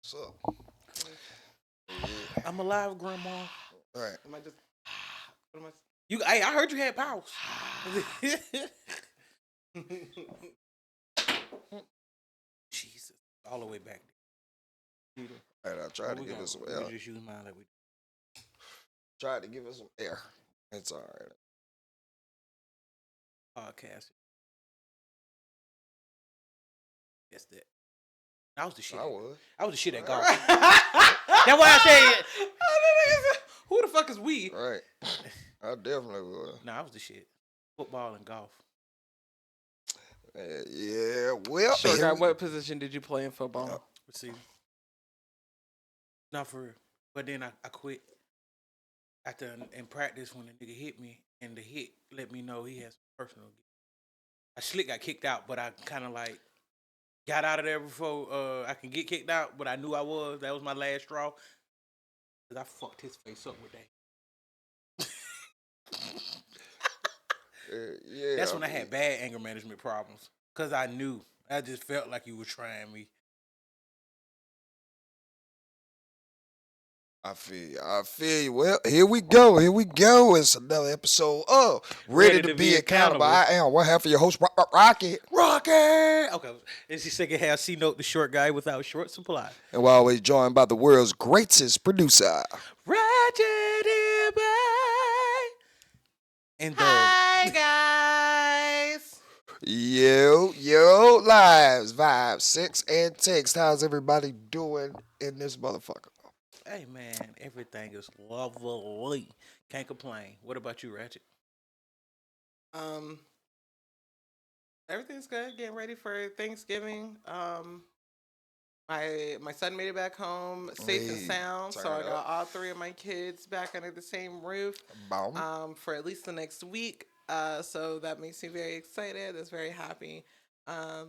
What's up? Yeah. I'm alive, Grandma. All right. Am I just? What am I? You? Hey, I heard you had powers. Jesus, all the way back there. All right, I tried to give us some air. We just use mine like we. Tried to give us some air. It's all right. Podcast. That's that. I was the shit. I was. I was the shit at golf. That's why I said. Who the fuck is we? Right. I definitely was. No, I was the shit. Football and golf. Yeah. Well. Short guy, what position did you play in football? Receiver. Not for real. But then I quit after in practice when the nigga hit me, and the hit let me know he has personal. I slick got kicked out, but I kind of like got out of there before I can get kicked out. But I knew that was my last straw. Cause I fucked his face up with that. Yeah. That's when I had bad anger management problems. Cause I knew. I just felt like you were trying me. I feel you. Well, here we go. It's another episode of Ready to Be Accountable. I am one half of your host, Rocket. Okay, it's the second half. C-Note, the short guy without short supply. And we're always joined by the world's greatest producer, Ratchet and Hi, guys. Yo, lives, vibes, sex, and text. How's everybody doing in this motherfucker? Hey, man, everything is lovely. Can't complain. What about you, Ratchet? Everything's good. Getting ready for Thanksgiving. My son made it back home safe and sound, so I got all three of my kids back under the same roof. For at least the next week. So that makes me very excited. That's very happy. My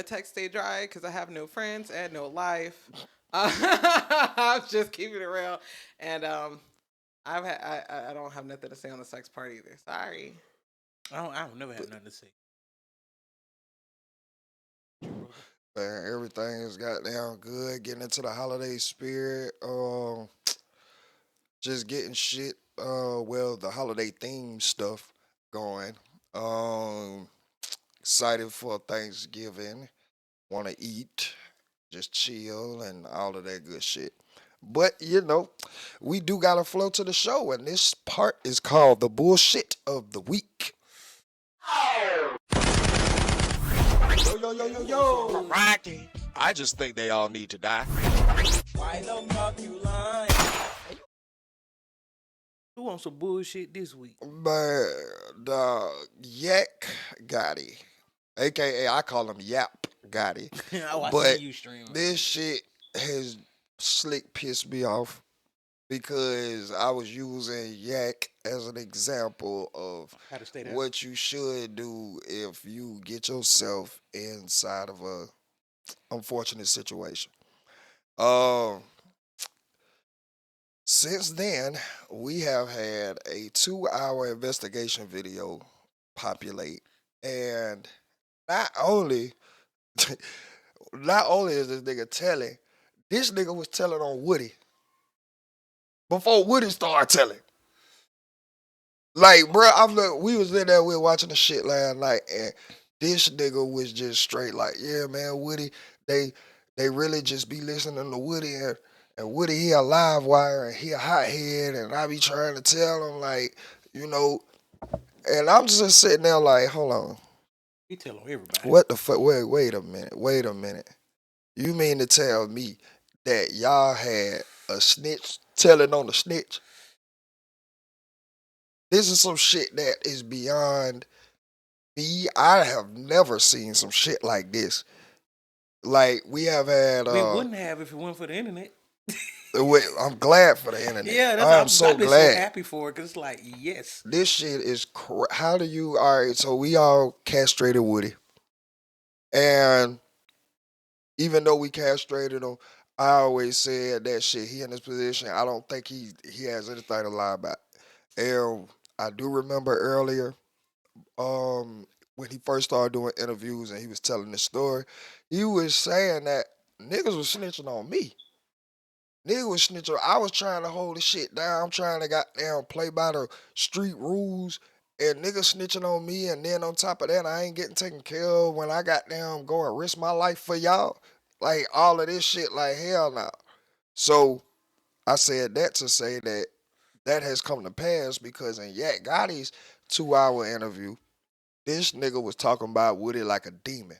text stay dry because I have no friends and no life. I'm just keeping it real, and I don't have nothing to say on the sex part either. Sorry. I don't never have nothing to say. Man, everything is goddamn good. Getting into the holiday spirit. Just getting shit. The holiday theme stuff going. Excited for Thanksgiving. Want to eat. Just chill and all of that good shit. But, we do got to flow to the show, and this part is called the bullshit of the week. Yo. Rocky. I just think they all need to die. Why the fuck you lying? Who wants some bullshit this week? Man, the Yak Gotti, a.k.a. I call him Yap Gotti. I But see you stream. this shit has slick pissed me off because I was using Yak as an example of How to stay there. what you should do if you get yourself inside of a unfortunate situation. Since then, we have had a 2-hour investigation video populate, and not only is this nigga telling, this nigga was telling on Woody before Woody started telling. Like, bro, we was in there, we were watching the shit last night, and this nigga was just straight like, yeah, man, Woody, they really just be listening to Woody, and Woody, he a live wire, and he a hothead, and I be trying to tell him, like, and I'm just sitting there like, hold on. You tell everybody. What the fuck? Wait a minute. You mean to tell me that y'all had a snitch telling on a snitch? This is some shit that is beyond me. I have never seen some shit like this. Like, we have had... we wouldn't have if it weren't for the internet. I'm glad for the internet. Yeah, I'm so been glad. So happy for it because it's like, yes. This shit is... How do you... All right, so we all castrated Woody. And even though we castrated him, I always said that shit, he in this position, I don't think he has anything to lie about. And I do remember earlier, when he first started doing interviews and he was telling this story, he was saying that niggas was snitching on me. Nigga was snitching. I was trying to hold the shit down. I'm trying to goddamn play by the street rules. And niggas snitching on me. And then on top of that, I ain't getting taken care of when I goddamn go and risk my life for y'all. Like, all of this shit, like, hell no. So, I said that to say that has come to pass because in Yak Gotti's 2-hour interview, this nigga was talking about Woody like a demon.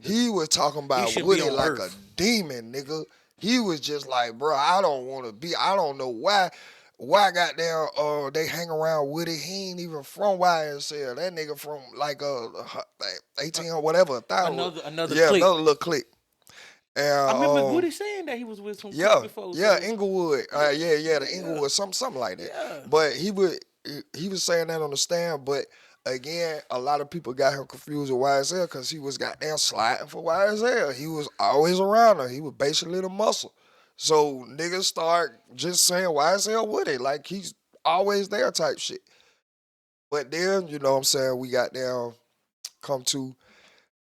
He was talking about Woody like a demon, nigga. He was just like, bro, I don't know why goddamn they hang around Woody. He ain't even from YSL. That nigga from like 18 or whatever, 1,000. Another clique. clique. Another little clique. And, I remember Woody saying that he was with some clique before. Yeah, Inglewood. The Inglewood, something like that. Yeah. But he was saying that on the stand, but again, a lot of people got him confused with YSL because he was goddamn sliding for YSL. He was always around her. He was basically the muscle. So niggas start just saying YSL Woody, like he's always there type shit. But then, you know what I'm saying, we got down, come to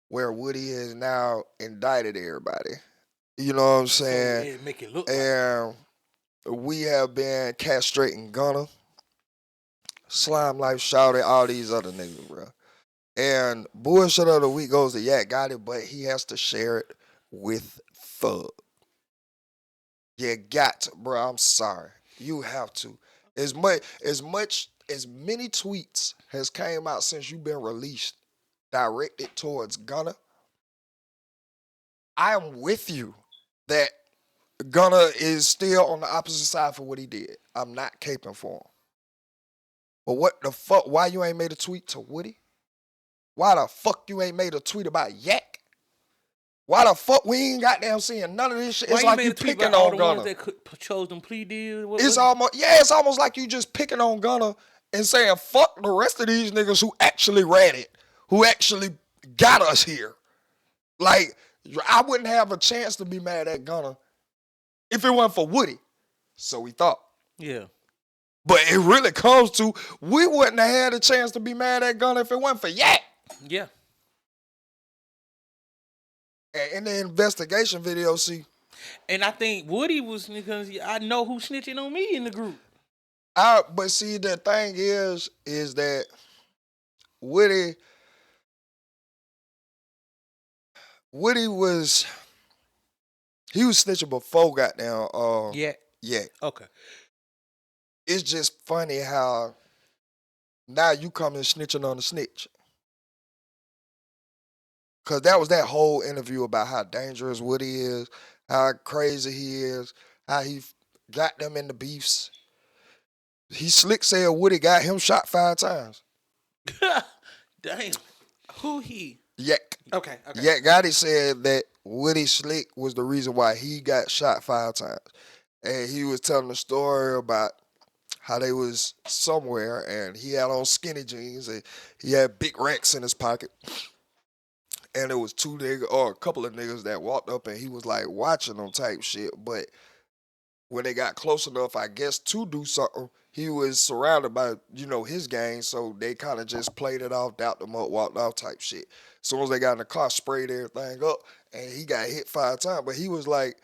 where Woody has now indicted everybody. You know what I'm saying? So make it look and we have been castrating Gunna, Slime Life, Shouty, all these other niggas, bro. And bullshit of the week goes to Yak Gotti, but he has to share it with Thug. You got to, bro. I'm sorry. You have to. As many tweets has came out since you've been released directed towards Gunna, I am with you that Gunna is still on the opposite side for what he did. I'm not caping for him. But what the fuck? Why you ain't made a tweet to Woody? Why the fuck you ain't made a tweet about Yak? Why the fuck we ain't goddamn seeing none of this shit? It's like you picking on Gunna. That chose them plea deals. It's almost like you just picking on Gunna and saying fuck the rest of these niggas who actually read it, who actually got us here. Like, I wouldn't have a chance to be mad at Gunna if it wasn't for Woody. So we thought. Yeah. But it really comes to, we wouldn't have had a chance to be mad at Gunna if it wasn't for Yak. Yeah. And in the investigation video, see. And I think Woody was, because I know who snitching on me in the group. But see, the thing is that Woody was snitching before goddamn Yeah. Okay. It's just funny how now you come and snitching on the snitch. Cause that was that whole interview about how dangerous Woody is, how crazy he is, how he got them in the beefs. He slick said Woody got him shot 5 times. Damn. Who he? Yak. Okay. Yak Gotti said that Woody Slick was the reason why he got shot 5 times. And he was telling the story about how they was somewhere and he had on skinny jeans and he had big racks in his pocket. And there was 2 niggas or a couple of niggas that walked up and he was like watching them type shit. But when they got close enough, I guess, to do something, he was surrounded by, his gang. So they kind of just played it off, dapped them up, walked off type shit. As soon as they got in the car, sprayed everything up and he got hit 5 times. But he was like,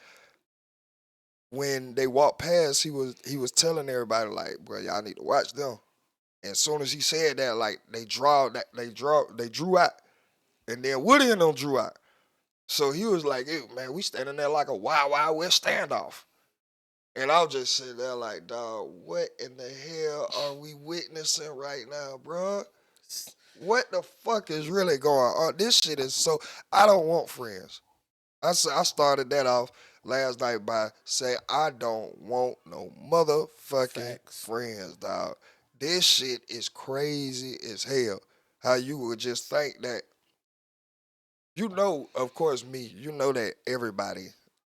when they walked past, he was telling everybody like, bro, y'all need to watch them. And as soon as he said that, like they drew out. And then Woody and them drew out. So he was like, ew, man, we standing there like a Wild Wild West standoff. And I was just sitting there like, dog, what in the hell are we witnessing right now, bro? What the fuck is really going on? This shit is so, I don't want friends. I started that off last night by saying, I don't want no motherfucking friends, dog. This shit is crazy as hell. How you would just think that, of course, that everybody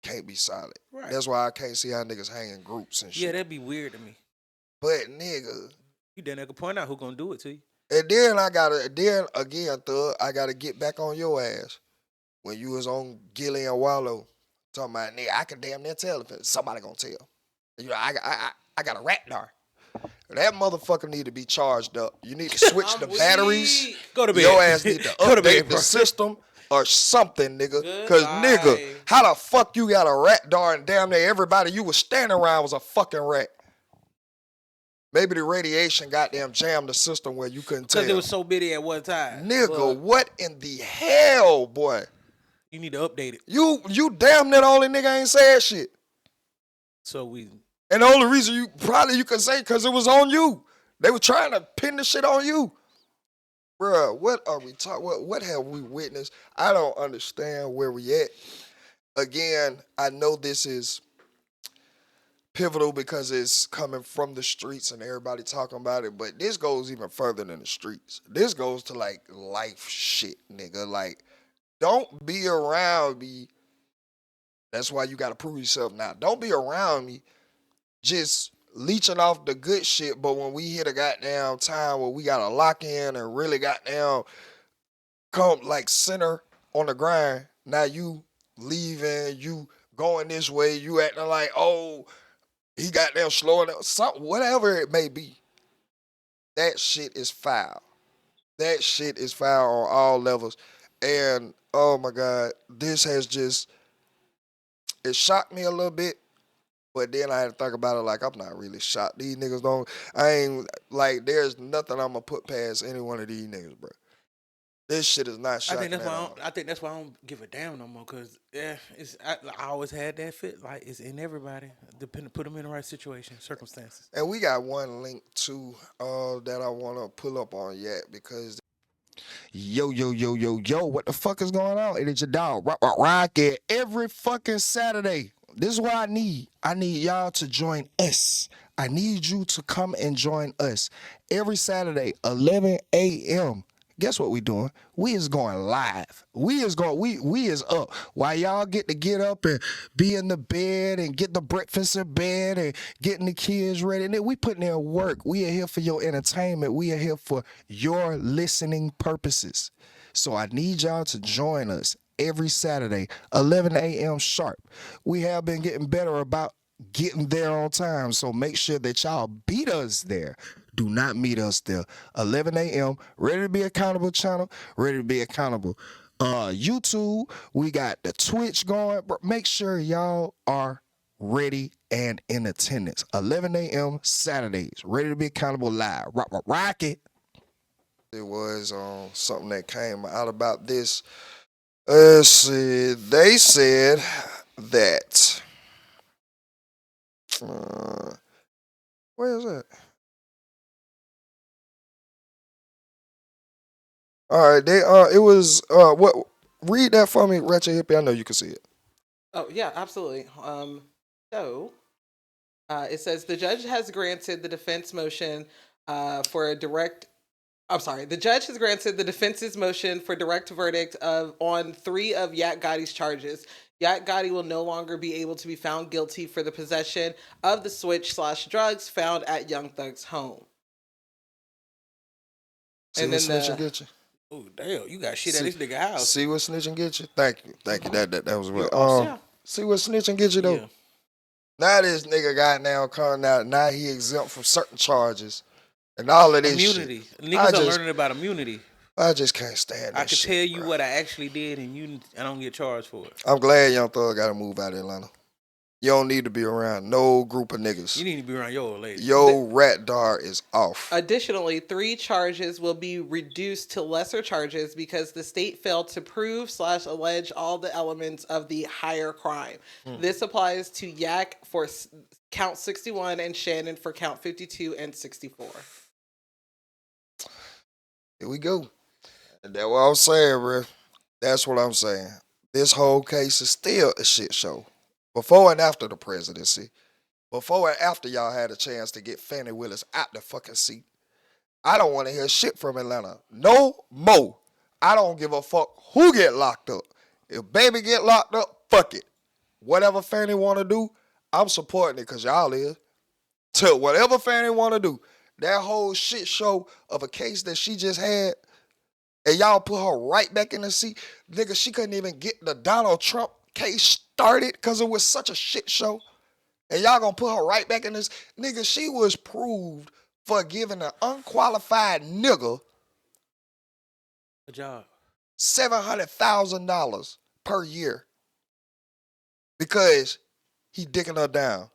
can't be solid. Right. That's why I can't see how niggas hang in groups and shit. Yeah, that'd be weird to me. But nigga, you then could point out who gonna do it to you. And then Thug, I gotta get back on your ass when you was on Gilly and Wallow talking about, nigga, I can damn near tell if somebody gonna tell. I got a rat dar. That motherfucker need to be charged up. You need to switch the batteries. Go to bed. Your ass need to update the system. or something, nigga. Cause nigga, how the fuck you got a rat dart and damn near everybody you was standing around was a fucking rat? Maybe the radiation goddamn jammed the system where you couldn't tell. Because it was so big at one time. Nigga, what in the hell, boy? You need to update it. You damn near the only nigga ain't said shit. So we... And the only reason you could say because it was on you. They were trying to pin the shit on you. Bruh, what are we talking? What have we witnessed? I don't understand where we at. Again, I know this is pivotal because it's coming from the streets and everybody talking about it, but this goes even further than the streets. This goes to like life shit, nigga. Like, don't be around me. That's why you gotta prove yourself now. Don't be around me just leeching off the good shit, but when we hit a goddamn time where we gotta lock in and really goddamn come like center on the grind, now you leaving, you going this way, you acting like, oh, he got them slowing down, something, whatever it may be. That shit is foul. That shit is foul on all levels. And oh my God, this has just, it shocked me a little bit. But then I had to think about it like, I'm not really shocked. These niggas I ain't, like, there's nothing I'm going to put past any one of these niggas, bro. This shit is not shocking. I think that's why I don't give a damn no more. Cause I always had that fit. Like it's in everybody. Put them in the right situation, circumstances. And we got one link too that I want to pull up on yet because. Yo, what the fuck is going on? It is your dog, Rocket, every fucking Saturday. This is what I need. I need y'all to join us. I need you to come and join us every Saturday, 11 a.m. Guess what we doing? We is going live. We is up. While y'all get up and be in the bed and get the breakfast in bed and getting the kids ready. And then we putting in work. We are here for your entertainment. We are here for your listening purposes. So I need y'all to join us every Saturday, 11 a.m. sharp. We have been getting better about getting there on time, so make sure that y'all beat us there. Do not meet us there. 11 a.m. Ready to be accountable channel. Ready to be accountable. YouTube. We got the Twitch going. But make sure y'all are ready and in attendance. 11 a.m. Saturdays. Ready to be accountable live. Rock it. It was something that came out about this. Let's see. They said that. Where is that? All right, it was what? Read that for me, Ratchet Hippie. I know you can see it. Oh yeah, absolutely. It says the judge has granted the defense motion for a direct. I'm sorry. The judge has granted the defense's motion for direct verdict on 3 of Yak Gotti's charges. Yak Gotti will no longer be able to be found guilty for the possession of the switch/drugs found at Young Thug's home. See what snitching get you? Oh damn, you got shit at this nigga house. See what snitching get you? Thank you. That was what. See what snitching get you though? Yeah. Now this nigga got now coming out. Now he exempt from certain charges. And all of this immunity. Shit. Niggas are learning about immunity. I just can't stand that I can shit, tell you what I actually did and I don't get charged for it. I'm glad Young Thug got to move out of Atlanta. You don't need to be around no group of niggas. You need to be around your old lady. Your rat dart is off. Additionally, 3 charges will be reduced to lesser charges because the state failed to prove/allege all the elements of the higher crime. This applies to Yak for count 61 and Shannon for count 52 and 64. Here we go. And that's what I'm saying, bro. That's what I'm saying. This whole case is still a shit show. Before and after the presidency. Before and after y'all had a chance to get Fani Willis out the fucking seat. I don't want to hear shit from Atlanta. No more. I don't give a fuck who get locked up. If baby get locked up, fuck it. Whatever Fani want to do, I'm supporting it because y'all is. To whatever Fani want to do. That whole shit show of a case that she just had, and y'all put her right back in the seat. Nigga, she couldn't even get the Donald Trump case started because it was such a shit show. And y'all gonna put her right back in this. Nigga, she was proved for giving an unqualified nigga a job. $700,000 per year because he dicking her down.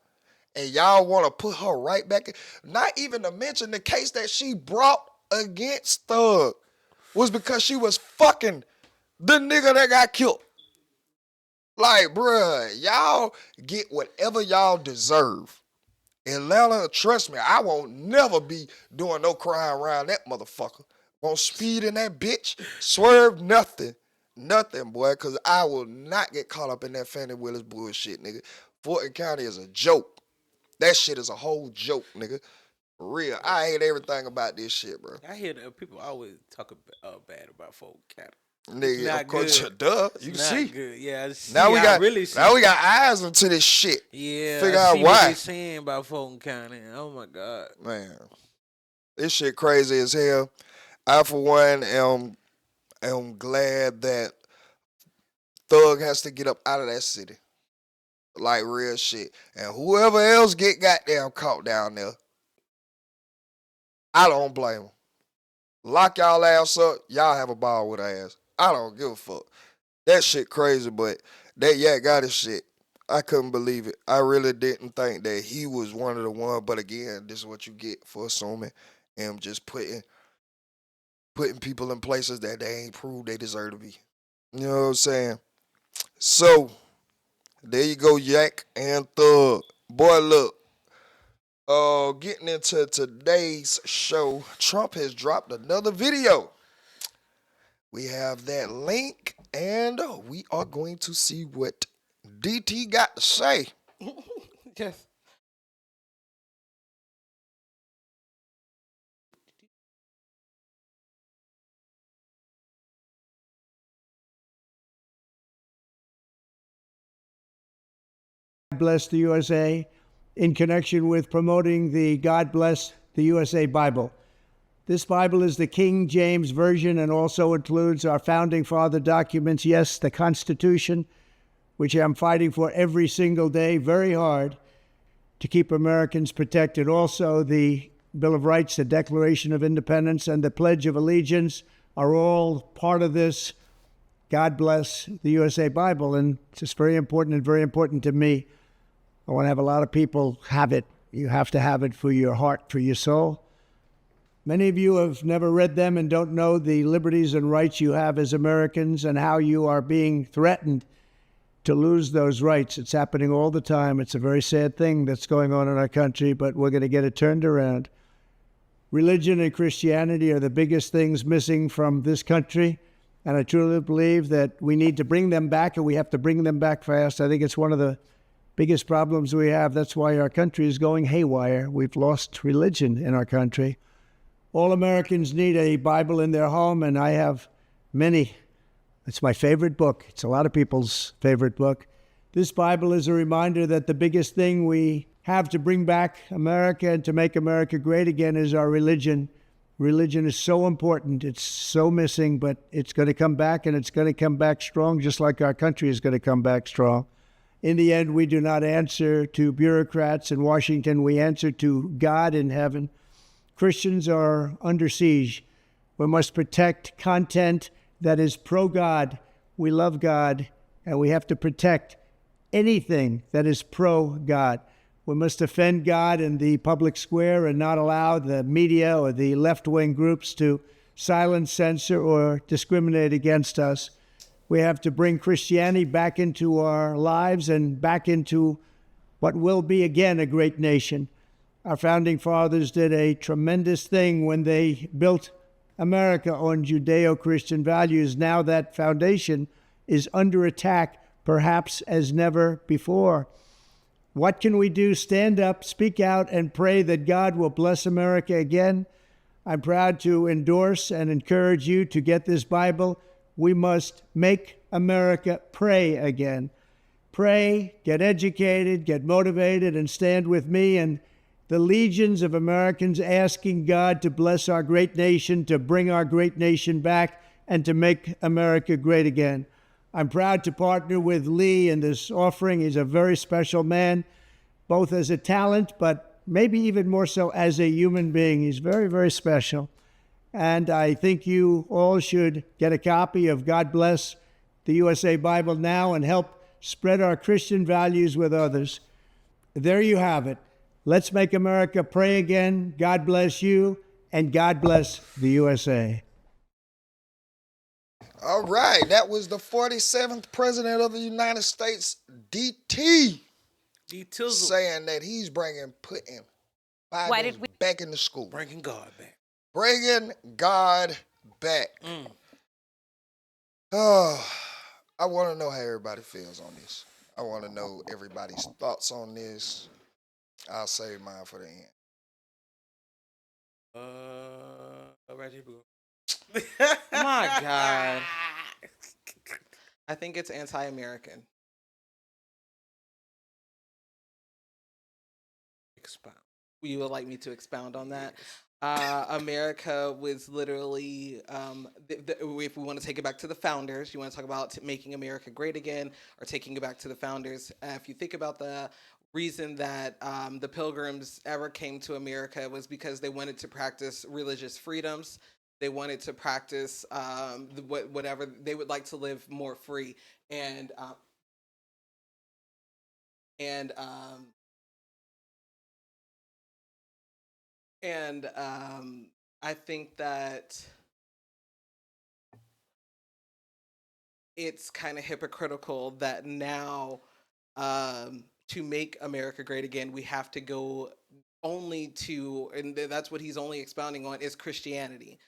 And y'all want to put her right back in. Not even to mention the case that she brought against Thug was because she was fucking the nigga that got killed. Like, bruh, y'all get whatever y'all deserve. Atlanta, trust me, I won't never be doing no crime around that motherfucker. Won't speed in that bitch, swerve, nothing. Nothing, boy, because I will not get caught up in that Fani Willis bullshit, nigga. Fulton County is a joke. That shit is a whole joke, nigga. For real. I hate everything about this shit, bro. I hear that people always talk bad about Fulton County. Nigga, of course, duh. You can see. Good. Yeah, now we got eyes into this shit. Yeah, figure out why. What they saying about Fulton County. Oh my God, man, this shit crazy as hell. I for one am glad that Thug has to get up out of that city, like real shit. And whoever else get goddamn caught down there, I don't blame them. Lock y'all ass up. Y'all have a ball with her ass. I don't give a fuck. That shit crazy, but that Yak Gotti shit, I couldn't believe it. I really didn't think that he was one of the ones. But again, this is what you get for assuming and just putting people in places that they ain't proved they deserve to be. You know what I'm saying? So, there you go, Yak and Thug. Boy, look. Getting into today's show, Trump has dropped another video. We have that link, and we are going to see what DT got to say. Yes. Bless the USA in connection with promoting the God Bless the USA Bible. This Bible is the King James Version and also includes our founding father documents, yes, the Constitution, which I'm fighting for every single day, very hard, to keep Americans protected. Also, the Bill of Rights, the Declaration of Independence, and the Pledge of Allegiance are all part of this God Bless the USA Bible, and it's just very important and very important to me. I want to have a lot of people have it. You have to have it for your heart, for your soul. Many of you have never read them and don't know the liberties and rights you have as Americans and how you are being threatened to lose those rights. It's happening all the time. It's a very sad thing that's going on in our country, but we're going to get it turned around. Religion and Christianity are the biggest things missing from this country, and I truly believe that we need to bring them back, and we have to bring them back fast. I think it's one of the biggest problems we have. That's why our country is going haywire. We've lost religion in our country. All Americans need a Bible in their home, and I have many. It's my favorite book. It's a lot of people's favorite book. This Bible is a reminder that the biggest thing we have to bring back America and to make America great again is our religion. Religion is so important. It's so missing, but it's going to come back, and it's going to come back strong, just like our country is going to come back strong. In the end, we do not answer to bureaucrats in Washington. We answer to God in heaven. Christians are under siege. We must protect content that is pro-God. We love God, and we have to protect anything that is pro-God. We must defend God in the public square and not allow the media or the left-wing groups to silence, censor, or discriminate against us. We have to bring Christianity back into our lives and back into what will be again a great nation. Our founding fathers did a tremendous thing when they built America on Judeo-Christian values. Now that foundation is under attack, perhaps as never before. What can we do? Stand up, speak out, and pray that God will bless America again. I'm proud to endorse and encourage you to get this Bible. We must make America pray again. Pray, get educated, get motivated, and stand with me and the legions of Americans asking God to bless our great nation, to bring our great nation back, and to make America great again. I'm proud to partner with Lee in this offering. He's a very special man, both as a talent, but maybe even more so as a human being. He's very, very special. And I think you all should get a copy of God Bless the USA Bible now and help spread our Christian values with others. There you have it. Let's make America pray again. God bless you, and God bless the USA. All right, that was the 47th President of the United States, DT, saying that he's putting Bibles back in the school. Bringing God back. Bringing God back. Oh, I want to know how everybody feels on this. I want to know everybody's thoughts on this. I'll save mine for the end. Reggie Blue. My God. I think it's anti-American. Expound. You would like me to expound on that? America was literally, if we want to take it back to the founders, you want to talk about making America great again or taking it back to the founders. If you think about the reason that the Pilgrims ever came to America was because they wanted to practice religious freedoms. They wanted to practice whatever they would like to live more free. And I think that it's kind of hypocritical that now to make America great again, we have to go only to, and that's what he's only expounding on, is Christianity,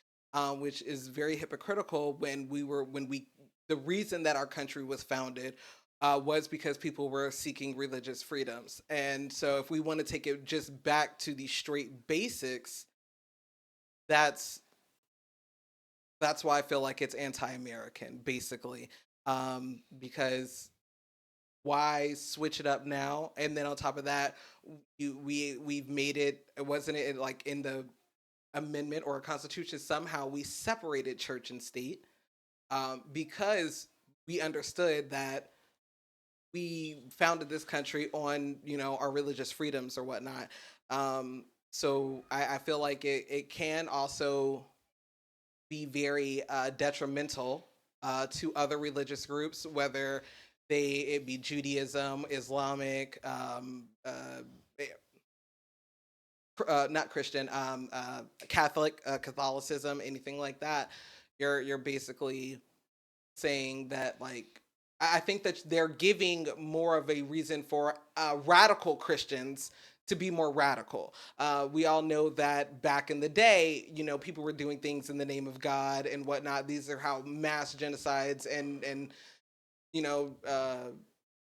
which is very hypocritical when the reason that our country was founded was because people were seeking religious freedoms. And so if we want to take it just back to the straight basics, that's why I feel like it's anti-American, basically, because why switch it up now? And then on top of that, we've made it. Wasn't it like in the amendment or Constitution? Somehow we separated church and state because we understood that we founded this country on our religious freedoms or whatnot. So I feel like it can also be very detrimental to other religious groups, whether it be Judaism, Islamic, not Christian, Catholic, Catholicism, anything like that. You're basically saying that, like, I think that they're giving more of a reason for radical Christians to be more radical. We all know that back in the day, people were doing things in the name of God and whatnot. These are how mass genocides and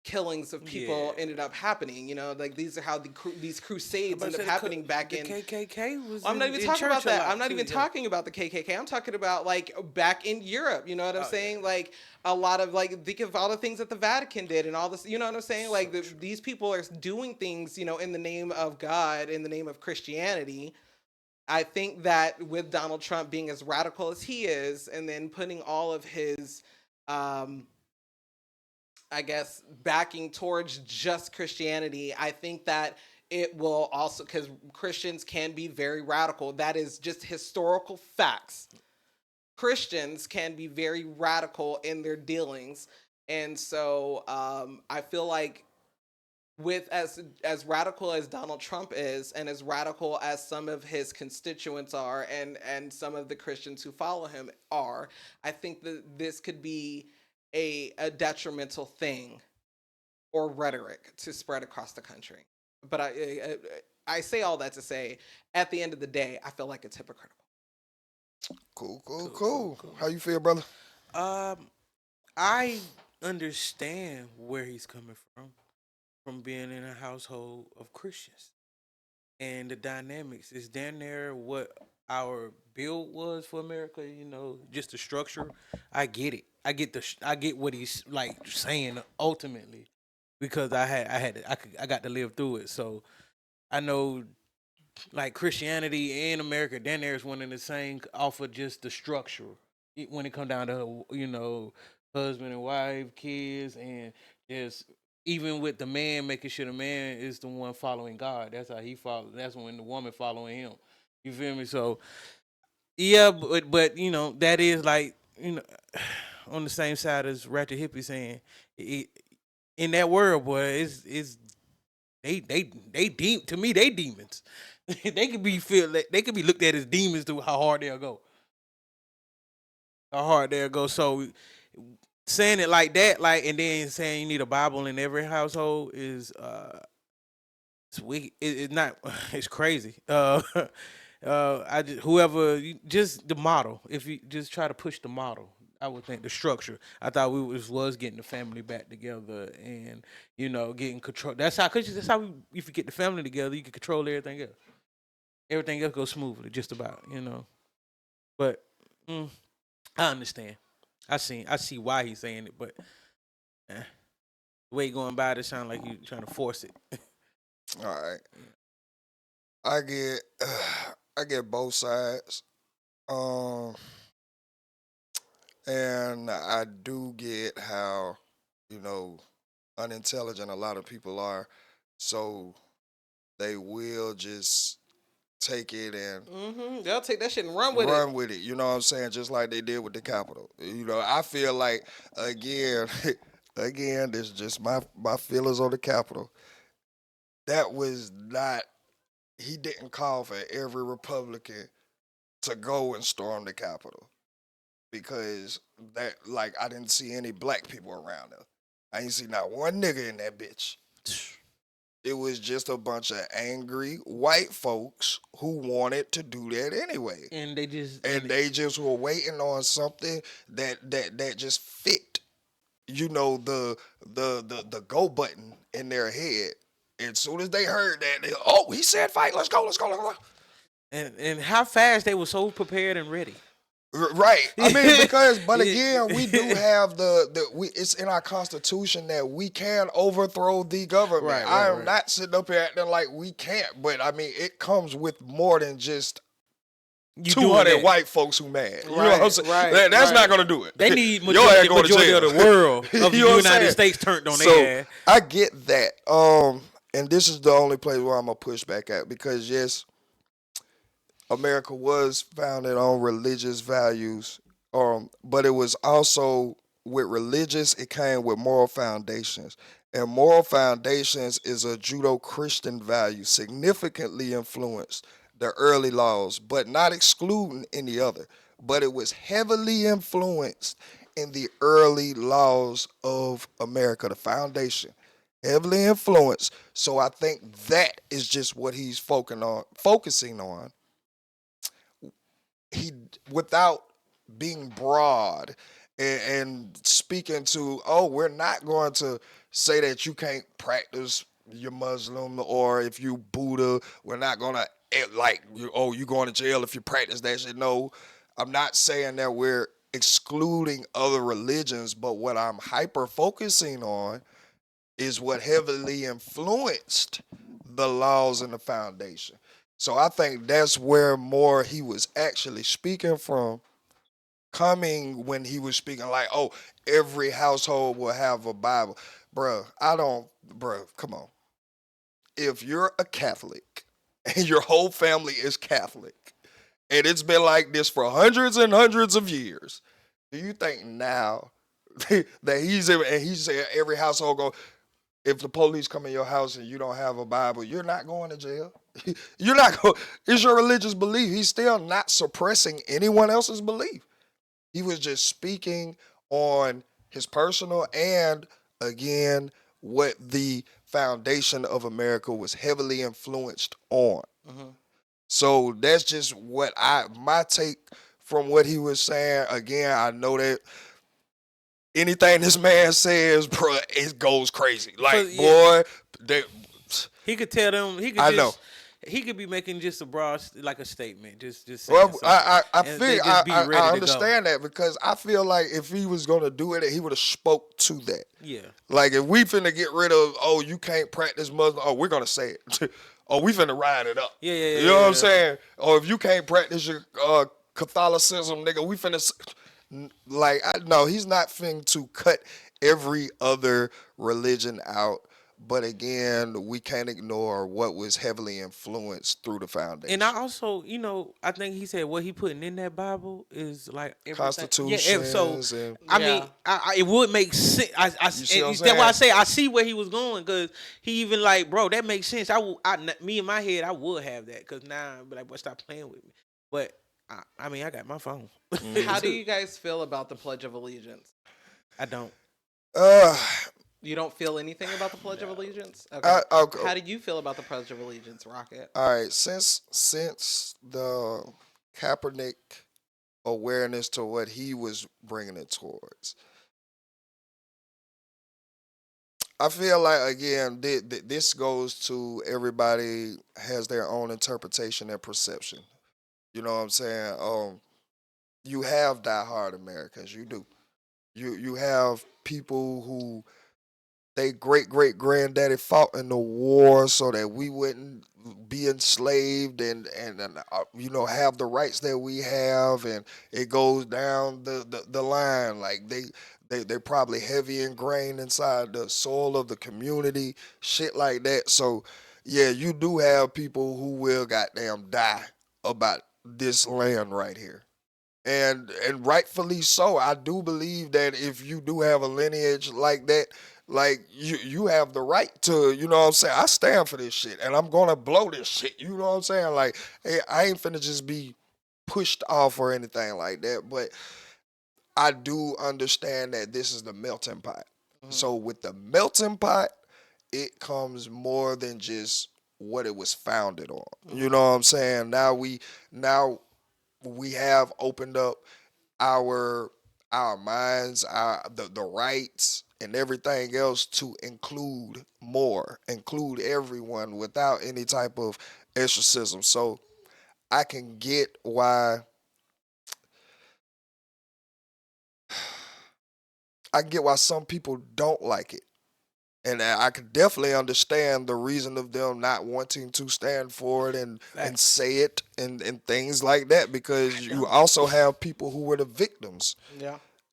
killings of people ended up happening. Like these are how these crusades ended up happening back in. The KKK was. I'm not even talking about that. I'm not even talking about the KKK. I'm talking about like back in Europe. You know what I'm saying? Yeah. Like a lot of think of all the things that the Vatican did and all this. You know what I'm saying? Like these people are doing things, in the name of God, in the name of Christianity. I think that with Donald Trump being as radical as he is, and then putting all of his I guess backing towards just Christianity, I think that it will also, because Christians can be very radical. That is just historical facts. Christians can be very radical in their dealings. And so I feel like with as radical as Donald Trump is, and as radical as some of his constituents are, and some of the Christians who follow him are, I think that this could be a detrimental thing or rhetoric to spread across the country. But I say all that to say, at the end of the day, I feel like it's hypocritical. Cool. How you feel, brother? I understand where he's coming from being in a household of Christians. And the dynamics is down there what our build was for America, just the structure. I get it. I get what he's like saying ultimately, because I got to live through it. So I know, like, Christianity and America down there is one and the same off of just the structure. When it come down to husband and wife, kids, and just even with the man, making sure the man is the one following God. That's how he follows. That's when the woman following him. You feel me? So Yeah, but you know that is like you know on the same side as Ratchet Hippie saying in that world, boy, it's they deem to me they demons. They could be they could be looked at as demons to how hard they'll go. How hard they'll go. So saying it like that, like and then saying you need a Bible in every household is it's weak. It's not. It's crazy. I just, just the model. If you just try to push the model, I would think the structure. I thought we was getting the family back together and getting control. Cause that's how if you get the family together, you can control everything else. Everything else goes smoothly, just about. But I understand. I see why he's saying it, but the way he going by it sound like you trying to force it. All right. I get I get both sides. And I do get how, unintelligent a lot of people are. So they will just take it and They'll take that shit and run with it. run with it. You know what I'm saying? Just like they did with the Capitol. I feel like again, again, this is just my feelings on the Capitol. That was not. He didn't call for every Republican to go and storm the Capitol because I didn't see any black people around there. I didn't see not one nigga in that bitch. It was just a bunch of angry white folks who wanted to do that anyway. And they just were waiting on something that just fit, the go button in their head. And as soon as they heard that, he said fight, let's go. And how fast they were so prepared and ready. Right. I mean, but again, we do have it's in our Constitution that we can overthrow the government. Right, I am not sitting up here acting like we can't, but I mean, it comes with more than just 200 white folks who mad. You know what I'm saying? Right, that's not going to do it. They need majority of the world of the United States turned on their ass. I get that. And this is the only place where I'm going to push back at because, yes, America was founded on religious values, but it was also with religious, it came with moral foundations. And moral foundations is a Judeo-Christian value, significantly influenced the early laws, but not excluding any other. But it was heavily influenced in the early laws of America, the foundation. Heavily influenced. So I think that is just what he's focusing on. He without being broad and speaking to, we're not going to say that you can't practice your Muslim, or if you Buddha, we're not going to you're going to jail if you practice that shit. No, I'm not saying that we're excluding other religions, but what I'm hyper focusing on is what heavily influenced the laws and the foundation. So I think that's where more he was actually speaking from, coming when he was speaking like, every household will have a Bible. Bruh, come on. If you're a Catholic and your whole family is Catholic, and it's been like this for hundreds and hundreds of years, do you think now that he said every household go, if the police come in your house and you don't have a Bible, you're not going to jail? You're not going. It's your religious belief. He's still not suppressing anyone else's belief. He was just speaking on his personal and, again, what the foundation of America was heavily influenced on. Mm-hmm. So that's just my take from what he was saying. Again, I know that anything this man says, bro, it goes crazy. Like, boy, he could tell them. I know. He could be making just a broad, like a statement, just saying. Well, I understand that because I feel like if he was gonna do it, he would have spoke to that. Yeah. Like if we finna get rid of, you can't practice Muslim, we're gonna say it. We finna ride it up. Yeah. You know what I'm saying? Or if you can't practice your Catholicism, nigga, we finna. No, he's not finna to cut every other religion out. But again, we can't ignore what was heavily influenced through the foundation. And I also, I think he said what he putting in that Bible is like everything. Constitutions. I mean, it would make sense. That's why I say I see where he was going, because he even like, bro, that makes sense. Me in my head, I would have that, because now I'm like, boy, stop playing with me. But I mean, I got my phone. How do you guys feel about the Pledge of Allegiance? I don't. You don't feel anything about the Pledge of Allegiance? Okay. How do you feel about the Pledge of Allegiance, Rocket? All right, since the Kaepernick awareness to what he was bringing it towards, I feel like, again, this goes to everybody has their own interpretation and perception. You know what I'm saying? You have diehard Americans. You do. You have people who they great-granddaddy fought in the war so that we wouldn't be enslaved and have the rights that we have, and it goes down the line. Like they're probably heavy ingrained inside the soul of the community, shit like that. So yeah, you do have people who will goddamn die about this land right here. And rightfully so. I do believe that if you do have a lineage like that, like you have the right to, you know what I'm saying? I stand for this shit and I'm gonna blow this shit. You know what I'm saying? Like, hey, I ain't finna just be pushed off or anything like that. But I do understand that this is the melting pot. Mm-hmm. So with the melting pot, it comes more than just what it was founded on. Mm-hmm. You know what I'm saying? Now we have opened up our minds, the rights and everything else to include everyone without any type of exorcism. So I can get why some people don't like it. And I could definitely understand the reason of them not wanting to stand for it and say it and things like that, because you also have people who were the victims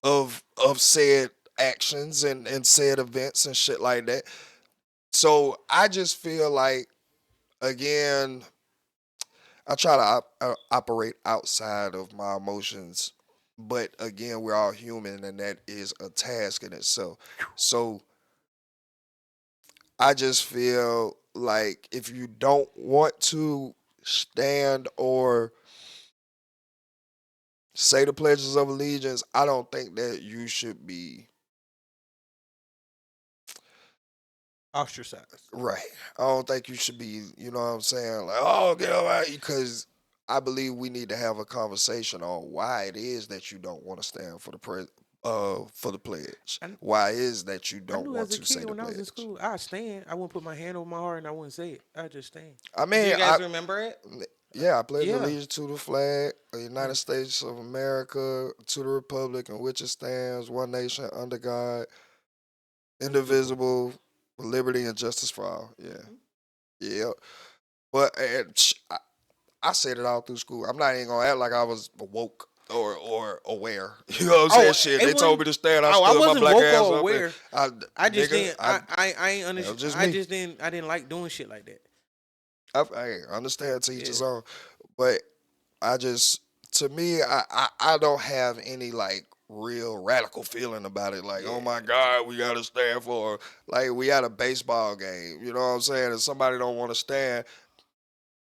of said actions and said events and shit like that. So I just feel like, again, I try to operate outside of my emotions, but again, we're all human and that is a task in itself. So I just feel like if you don't want to stand or say the pledges of allegiance, I don't think that you should be ostracized. Right. I don't think you should be, you know what I'm saying? Like, oh, get over here. Because I believe we need to have a conversation on why it is that you don't want to stand for the pledge. Why is that you don't want to say the pledge? When I was in school, I stand. I wouldn't put my hand over my heart and I wouldn't say it. I just stand. I mean, do you guys remember it? Yeah, I pledge allegiance to the flag of the United States of America, to the republic in which it stands, one nation under God, indivisible, with liberty and justice for all. Yeah. But I said it all through school. I'm not even gonna act like I was woke or aware. You know what I'm saying? Shit, they told me to stand. I stood my black ass up. Aware. I just didn't. I ain't understand. I didn't like doing shit like that. I understand to each his own, but to me, I don't have any like real radical feeling about it. Like, oh my God, we gotta stand for, like, we at a baseball game. You know what I'm saying? If somebody don't want to stand,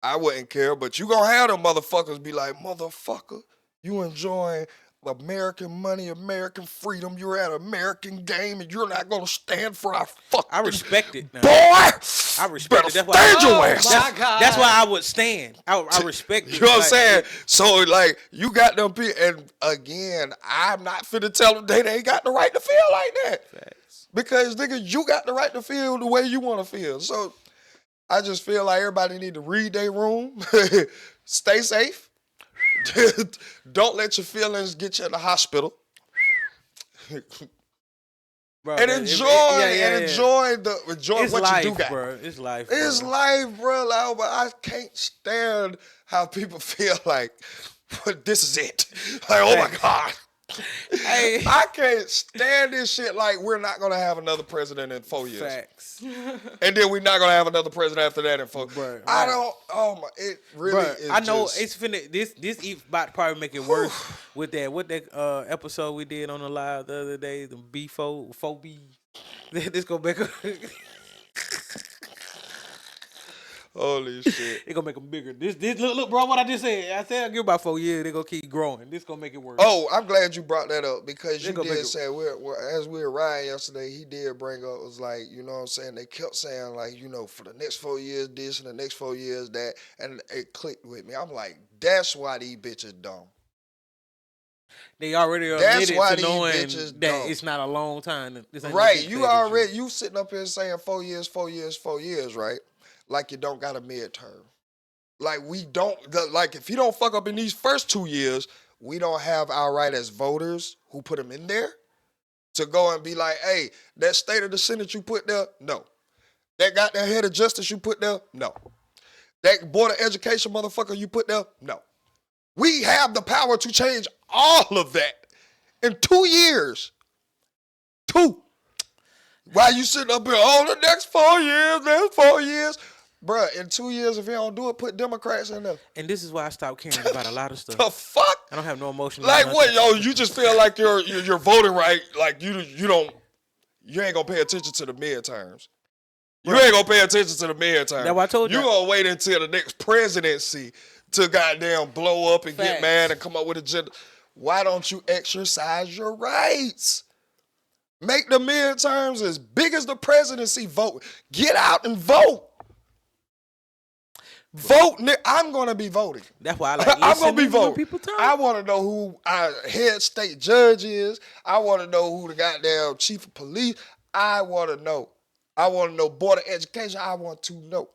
I wouldn't care. But you gonna have them motherfuckers be like, motherfucker, you enjoying American money, American freedom. You're at an American game and you're not gonna stand for our fucking. I respect it, now. Boy. I respect it. That's why I would stand. I respect it. You know what I'm saying? So like, you got them people, and again, I'm not finna tell them they ain't got the right to feel like that. Facts. Because nigga, you got the right to feel the way you want to feel. So I just feel like everybody need to read their room, stay safe. Don't let your feelings get you in the hospital. Bro, and enjoy what life, you do got. Bro. It's life. Bro. Like, but I can't stand how people feel like, but this is it. Like, oh my God. Hey, I can't stand this shit. Like, we're not gonna have another president in 4 years. Facts. And then we're not gonna have another president after that in 4. Bruh, I right. don't. Oh my! It really Bruh, is. I know just, it's finna. This about to probably make it worse with that episode we did on the live the other day. The B4B. This gonna make holy shit. it gonna make them bigger. This look, bro. What I just said. I said I'll give about 4 years. They gonna keep growing. This gonna make it worse. Oh, I'm glad you brought that up because They you gonna make did it- say as we were riding yesterday, he did bring up was like, you know what I'm saying? They kept saying like, you know, for the next 4 years this and the next 4 years that, and it clicked with me. I'm like, that's why these bitches dumb. They already That's admitted why to these knowing bitches that dumb. it's not a long time. This ain't no Right, big you thing and already shit. you sitting up here saying 4 years, 4 years, 4 years, right? Like you don't got a midterm. Like we don't like if you don't fuck up in these first 2 years, we don't have our right as voters who put them in there to go and be like, hey, that state of the Senate you put there, no. That goddamn head of justice you put there, no. That board of education motherfucker you put there, no. We have the power to change all of that in 2 years. 2. While you sitting up here, the next 4 years, next 4 years. Bruh, in 2 years, if you don't do it, put Democrats in there. And this is why I stopped caring about a lot of stuff. The fuck? I don't have no emotion. Like what, yo? You just feel like you're voting right. Like you ain't gonna pay attention to the midterms. You ain't gonna pay attention to the midterms. That's what I told you. You gonna wait until the next presidency to goddamn blow up and Facts. get mad and come up with a agenda. Why don't you exercise your rights? Make the midterms as big as the presidency. Vote. Get out and vote. Vote. I'm gonna be voting. That's why I like I'm gonna be listening when voting. people talk. I want to know who our head state judge is. I want to know who the goddamn chief of police. I want to know. I want to know board of education. I want to know.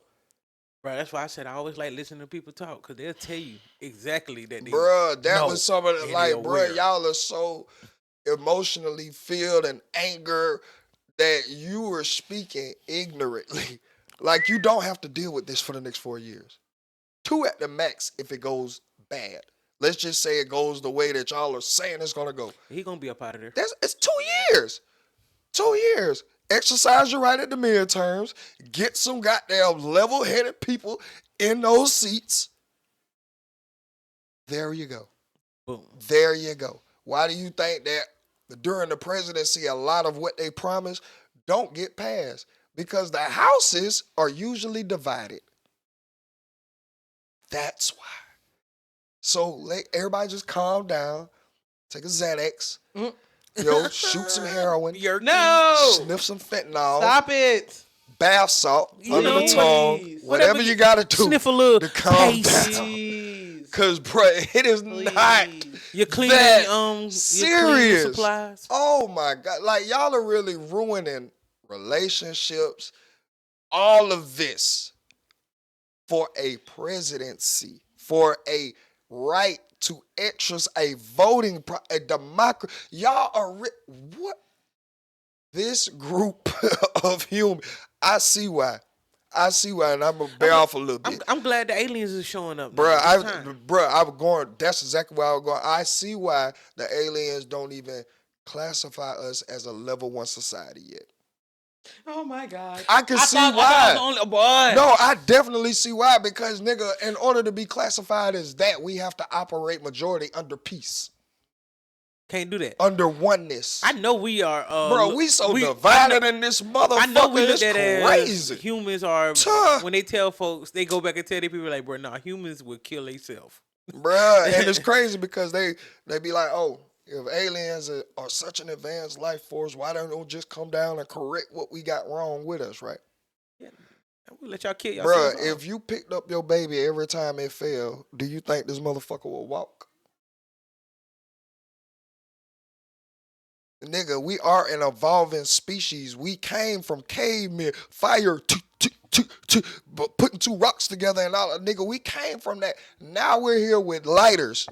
Bro, that's why I said I always like listening to people talk because they'll tell you exactly that they. Bruh, that know was some of the, and like, they're bruh, aware. y'all are so emotionally filled and anger that you were speaking ignorantly. Like, you don't have to deal with this for the next 4 years. 2 at the max if it goes bad. Let's just say it goes the way that y'all are saying it's gonna go. He gonna be up out of there. It's 2 years. 2 years. Exercise your right at the midterms. Get some goddamn level-headed people in those seats. There you go. Boom. There you go. Why do you think that during the presidency, a lot of what they promise don't get passed? Because the houses are usually divided. That's why. So let everybody just calm down, take a Xanax, shoot some heroin, No. sniff some fentanyl, Stop it. bath salt under the Please. tongue, whatever you got to do Sniff a little to calm paste. down. Please. Because, bro, it is not You're cleaning that your serious. supplies. Oh, my God. Like, y'all are really ruining relationships, all of this for a presidency, for a right to exercise a voting, a democracy. Y'all are, what? This group of humans, I see why, and I'm going to bear off a little bit. I'm glad the aliens are showing up. I was going, that's exactly where I was going. I see why the aliens don't even classify us as a level 1 society yet. Oh my God. I can see I why. was only, boy. No, I definitely see why, because, nigga, in order to be classified as that, we have to operate majority under peace, Can't do that. under oneness. I know we are. Bro, we divided in this motherfucker. I know we look It's at it crazy. as humans are. Tuh. When they tell folks, they go back and tell their people like, bro, nah, humans will kill themselves. Bruh, and it's crazy because they be like, oh, if aliens are such an advanced life force, why don't they just come down and correct what we got wrong with us, right? Yeah, we'll let y'all kill yourselves. Bruh, if you picked up your baby every time it fell, do you think this motherfucker will walk? Nigga, we are an evolving species. We came from cavemen, fire, but putting 2 rocks together and all. Nigga, we came from that. Now we're here with lighters.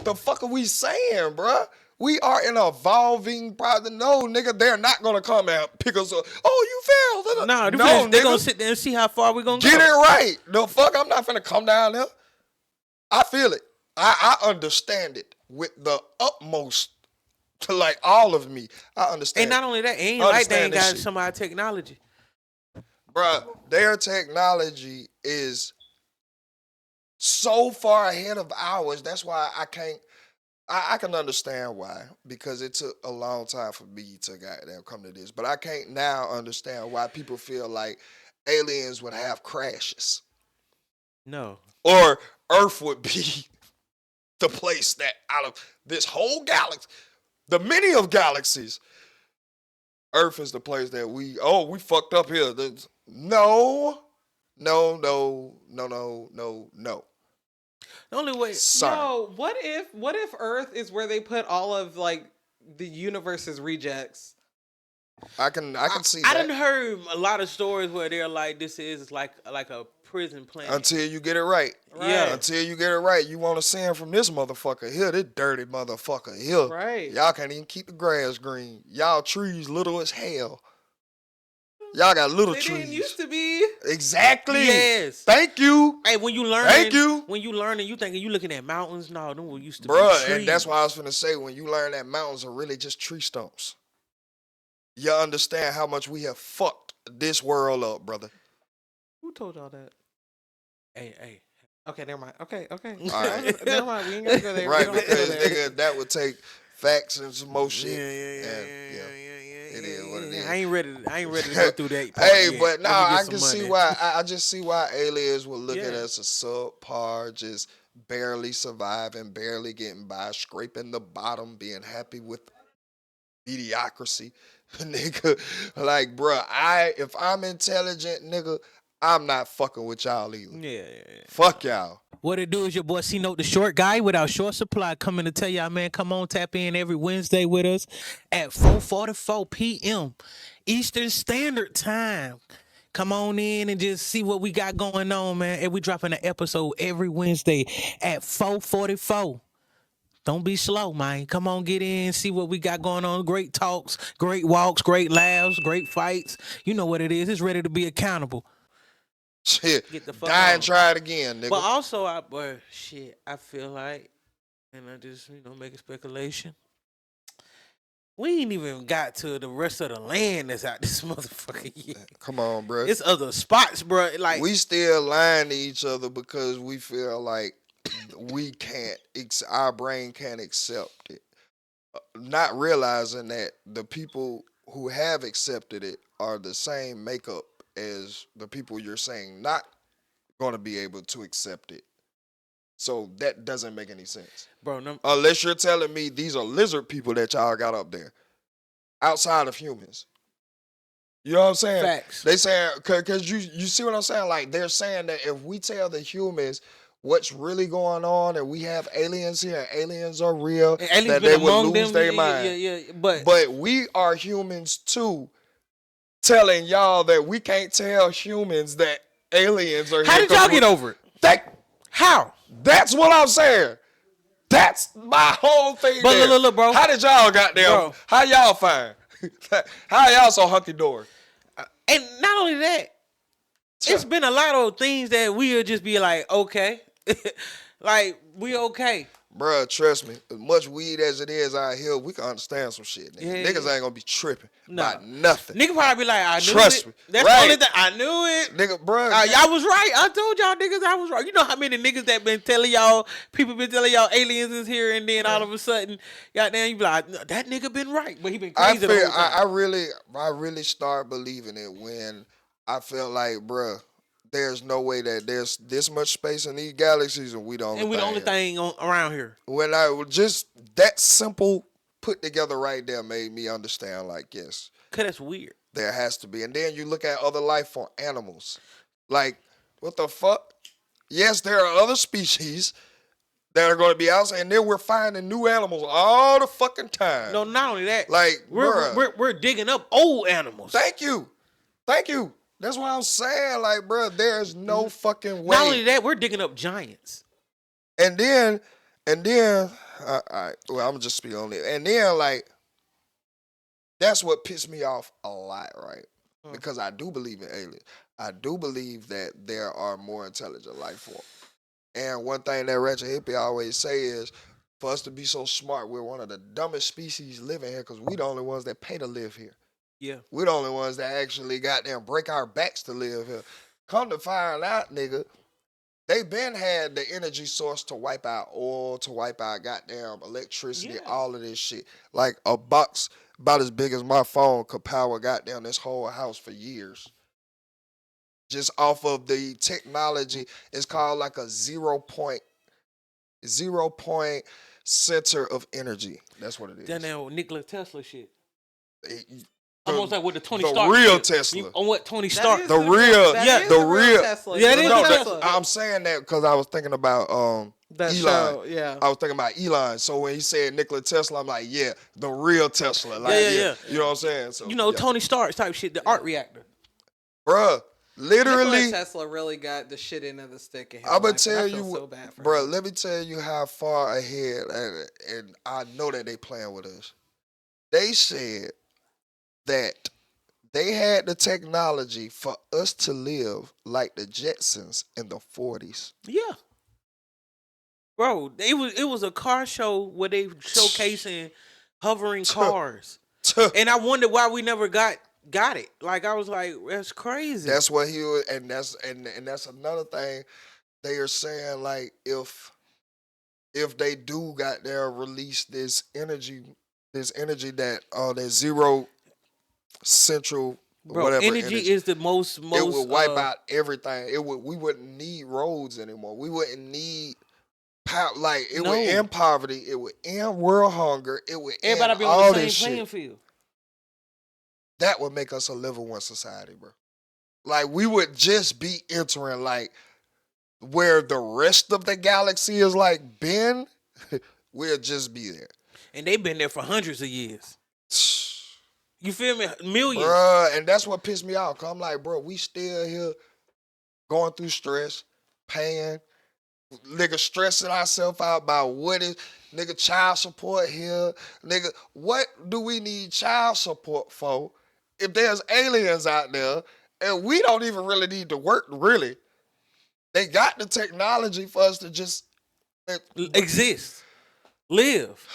The fuck are we saying, bruh? We are an evolving product. No, nigga, they're not gonna come and pick us up. Oh, you fell. No, no, they're nigga. gonna sit there and see how far we're gonna go. Get it right. The fuck, I'm not finna come down there. I feel it. I understand it. with the utmost to like all of me. I understand. And not only that, ain't like they ain't got some of our technology. Bruh, their technology is so far ahead of ours. That's why I can't. I can understand why, because it took a long time for me to goddamn come to this. But I can't now understand why people feel like aliens would have crashes. No. Or Earth would be the place that out of this whole galaxy, the many of galaxies, Earth is the place that we fucked up here. No. The only way. Sorry. No, what if Earth is where they put all of like the universe's rejects? I can see that. I done heard a lot of stories where they're like, this is like a prison planet. Until you get it right. Yeah. Until you get it right. You want to send from this motherfucker here, this dirty motherfucker here. Right. Y'all can't even keep the grass green. Y'all trees little as hell. Y'all got little trees. They didn't used to be. Exactly. Yes. Thank you. Hey, when you learn, when you learning, you thinking you looking at mountains. No, them used to be trees. And that's why I was finna say, when you learn that mountains are really just tree stumps, you understand how much we have fucked this world up, brother. Who told y'all that? Hey. Okay, never mind. Okay. All right. Never mind. We ain't gotta go there. Right, because nigga, that would take facts and some more shit. Yeah. It is what it is. I ain't ready to go through that. Hey, but no, I can see why. I just see why aliens would look at us as subpar, just barely surviving, barely getting by, scraping the bottom, being happy with mediocrity. Nigga, like, bruh, if I'm intelligent, nigga, I'm not fucking with y'all either. Yeah. Fuck y'all. What it do is your boy C-Note, the short guy without short supply, coming to tell y'all, man, come on, tap in every Wednesday with us at 4:44 p.m. Eastern Standard Time. Come on in and just see what we got going on, man. And we dropping an episode every Wednesday at 4:44. Don't be slow, man. Come on, get in, see what we got going on. Great talks, great walks, great laughs, great fights. You know what it is. It's ready to be accountable. Shit. Get the fuck Die on. and try it again, nigga. But also, I feel like, and I just, make a speculation. We ain't even got to the rest of the land that's out this motherfucker yet. Come on, bro. It's other spots, bro. Like, we still lying to each other because we feel like we can't, our brain can't accept it. Not realizing that the people who have accepted it are the same makeup as the people you're saying not going to be able to accept it. So that doesn't make any sense. Bro, unless you're telling me these are lizard people that y'all got up there outside of humans. You know what I'm saying? Facts. They saying, because you see what I'm saying? Like, they're saying that if we tell the humans what's really going on and we have aliens here and aliens are real, that they would lose their mind. Yeah. But we are humans too, telling y'all that we can't tell humans that aliens are here. How did y'all get over it? How? That's what I'm saying. That's my whole thing. But look, bro. How did y'all goddamn? How y'all find? How y'all so hunky dory? And not only that, it's been a lot of things that we'll just be like, okay, like we okay. Bruh, trust me, as much weed as it is out here, we can understand some shit. Nigga. Yeah. Niggas ain't gonna be tripping about nothing. Nigga probably be like, I knew trust it. Me. That's right. the only thing. I knew it. Nigga, bruh. Y'all was right. I told y'all niggas I was right. You know how many niggas that been telling y'all, people been telling y'all aliens is here, and then all of a sudden, goddamn, you be like, that nigga been right, but he been crazy the whole time. I really start believing it when I felt like, bruh, there's no way that there's this much space in these galaxies and we the only thing around here. When I just that simple put together right there made me understand, like, yes. Cause that's weird. There has to be. And then you look at other life form animals. Like, what the fuck? Yes, there are other species that are going to be outside, and then we're finding new animals all the fucking time. No, not only that. Like, we're digging up old animals. Thank you. That's what I'm saying. Like, bro, there's no fucking way. Not only that, we're digging up giants. And then, well, I'm gonna just speak on it. And then, like, that's what pissed me off a lot, right? Because I do believe in aliens. I do believe that there are more intelligent life forms. And one thing that Ratchet Hippie always say is, for us to be so smart. We're one of the dumbest species living here because we the only ones that pay to live here. Yeah. We're the only ones that actually goddamn break our backs to live here. Come to find out, nigga, they been had the energy source to wipe out oil, to wipe out goddamn electricity, all of this shit. Like a box about as big as my phone could power goddamn this whole house for years. Just off of the technology. It's called like a 0.0 center of energy. That's what it is. That damn Nikola Tesla shit. Almost like with the Tony Stark. The real shit. Tesla. On what Tony Stark? The real Tesla. Yeah, it is the Tesla. I'm saying that because I was thinking about that Elon. show, yeah. I was thinking about Elon. So when he said Nikola Tesla, I'm like, yeah, the real Tesla. Like, yeah. You know what I'm saying? So, Tony Stark type shit, the arc reactor. Bruh, literally. Nikola Tesla really got the shit into the stick of him. I'm going to tell you, so bad for bruh, him. let me tell you how far ahead, and I know that they playing with us. They said that they had the technology for us to live like the Jetsons in the 40s. Yeah. Bro, it was a car show where they showcasing hovering cars. And I wonder why we never got it. Like I was like, that's crazy. That's what he was, and that's another thing they are saying, like if they do got there release this energy that that zero central Bro, whatever energy is the most it would wipe out everything. We wouldn't need roads anymore. We wouldn't need power. Like it would end poverty. It would end world hunger. It would everybody end be all on the this same playing shit. field. That would make us a level 1 society, bro. Like we would just be entering like where the rest of the galaxy is like been. We'll just be there. And they've been there for hundreds of years. You feel me? Millions. Bruh, and that's what pissed me off. Cause I'm like, bro, we still here going through stress, paying, nigga stressing ourselves out about what is, nigga child support here. Nigga, what do we need child support for if there's aliens out there and we don't even really need to work, really? They got the technology for us to just exist, live.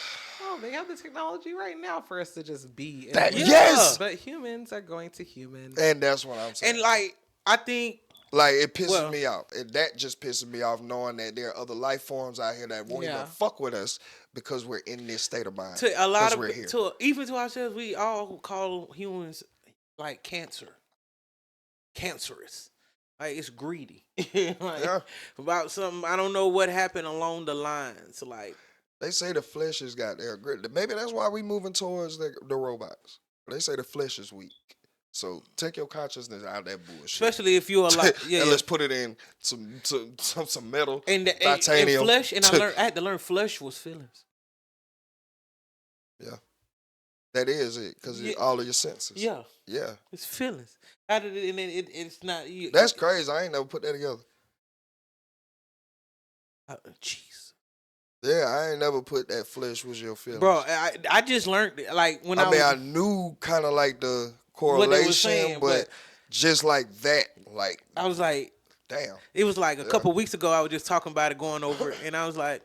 Oh, they have the technology right now for us to just be. Yes, but humans are going to human, and that's what I'm saying. And like, I think, like it pisses me off. That just pisses me off knowing that there are other life forms out here that won't even fuck with us because we're in this state of mind. To a lot of, even to ourselves, we all call humans like cancerous. Like it's greedy. About something, I don't know what happened along the lines. Like they say the flesh has got there great. Maybe that's why we moving towards the robots. They say the flesh is weak. So take your consciousness out of that bullshit. Especially if you're alive. And let's put it in some metal, titanium. And flesh. And I had to learn flesh was feelings. Yeah, that is it because all of your senses. Yeah, yeah, it's feelings. How did it? And it's not. That's crazy. I ain't never put that together. Jeez. Yeah, I ain't never put that flesh was your feelings. Bro, I just learned like when I knew kind of like the correlation, saying, but just like that, like I was like, damn. It was like a couple weeks ago. I was just talking about it, going over it, and I was like,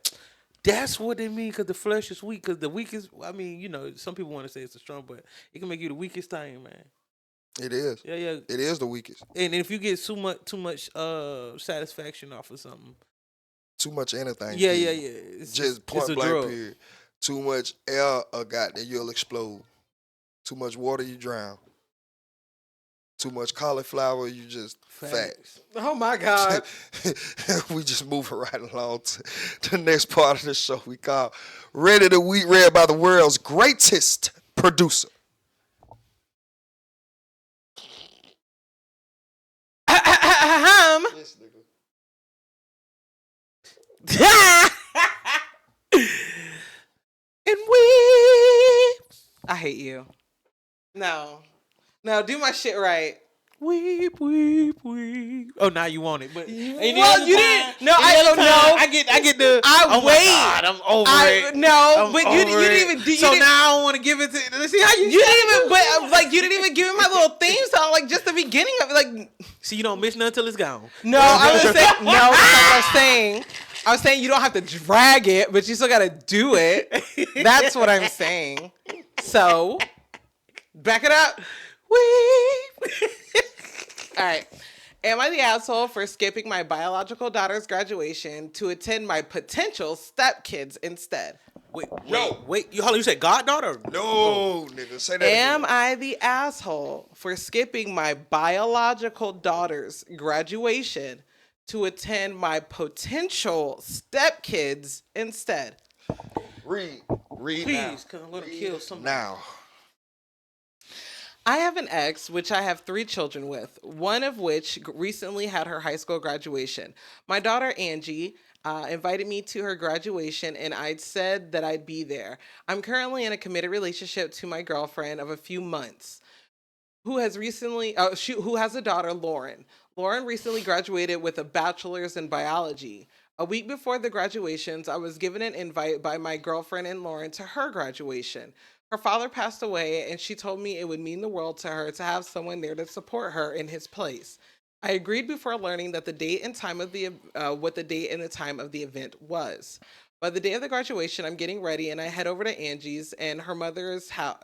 that's what they mean because the flesh is weak. Because the weakest, I mean, some people want to say it's the strong, but it can make you the weakest thing, man. It is. Yeah. It is the weakest. And if you get too much satisfaction off of something. Too much anything. Yeah. It's just point blank drug. Period. Too much air got that you'll explode. Too much water, you drown. Too much cauliflower, you just fat. Oh my God. We just moving right along to the next part of the show we call Ready to Wheat Read by the world's greatest producer. This nigga. And I hate you. No, do my shit right. Weep. Oh, now you want it, but well, you didn't. No, I don't know. I get the. I wait. God, I'm over it. No, but you didn't even. So now I don't want to give it to. See how you didn't even. But like you didn't even give me my little theme song. Like just the beginning of it. Like see, you don't miss nothing until it's gone. No, I was saying. No, that's what I was saying. I was saying you don't have to drag it, but you still got to do it. That's what I'm saying. So, back it up. Wee. All right. Am I the asshole for skipping my biological daughter's graduation to attend my potential stepkids instead? Wait. You said goddaughter? No, nigga. Say that Am again. I the asshole for skipping my biological daughter's graduation to attend my potential stepkids instead? Read Please, because I'm going to kill somebody. now. I have an ex, which I have 3 children with, one of which recently had her high school graduation. My daughter, Angie, invited me to her graduation, and I'd said that I'd be there. I'm currently in a committed relationship to my girlfriend of a few months, who has a daughter, Lauren. Lauren recently graduated with a bachelor's in biology. A week before the graduations, I was given an invite by my girlfriend and Lauren to her graduation. Her father passed away, and she told me it would mean the world to her to have someone there to support her in his place. I agreed before learning that the date and time of what the date and the time of the event was. By the day of the graduation, I'm getting ready, and I head over to Angie's and her mother's house